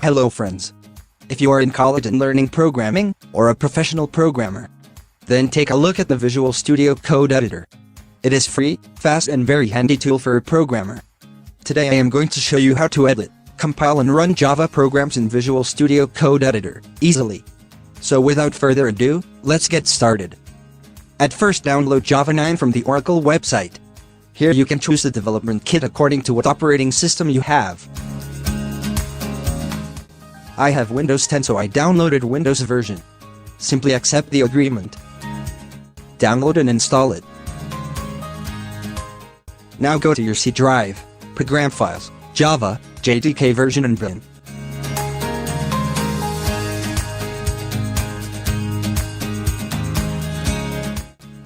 Hello friends. If you are in college and learning programming, or a professional programmer, then take a look at the Visual Studio Code Editor. It is free, fast and very handy tool for a programmer. Today I am going to show you how to edit, compile and run Java programs in Visual Studio Code Editor, easily. So without further ado, let's get started. At first download Java 9 from the Oracle website. Here you can choose the development kit according to what operating system you have. I have Windows 10 so I downloaded Windows version. Simply accept the agreement. Download and install it. Now go to your C drive, Program Files, Java, JDK version and bin.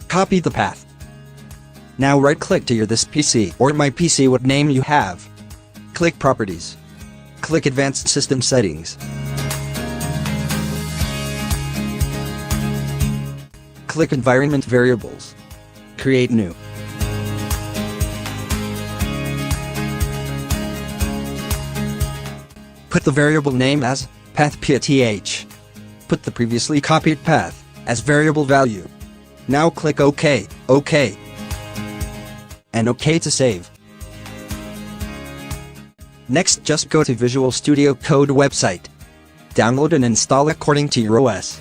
Copy the path. Now right-click to your this PC or my PC what name you have. Click Properties. Click Advanced System Settings. Click Environment Variables. Create New. Put the variable name as path.pth. Put the previously copied path as variable value. Now click OK, OK, and OK to save. Next just go to Visual Studio Code website. Download and install according to your OS.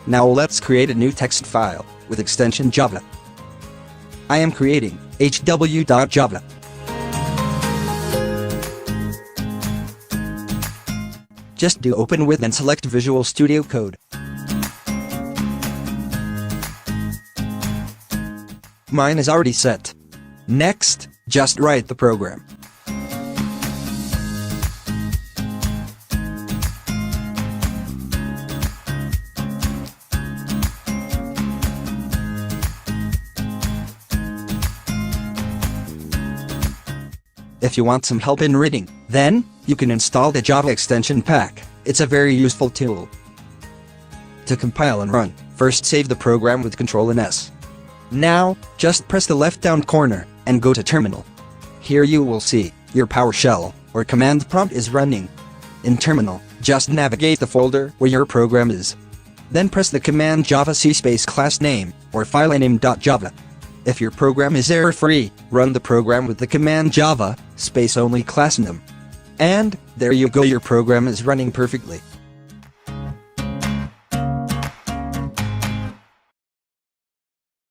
Now let's create a new text file with extension Java. I am creating hw.java. Just do open with and select Visual Studio Code. Mine is already set. Next, just write the program. If you want some help in reading, then you can install the Java extension pack. It's a very useful tool. To compile and run, first save the program with Ctrl and S. Now, just press the left down corner and go to Terminal. Here you will see your PowerShell or command prompt is running. In Terminal, just navigate the folder where your program is. Then press the command Java C space class name or file name.java. If your program is error-free, run the program with the command Java, space only class name. And there you go, your program is running perfectly.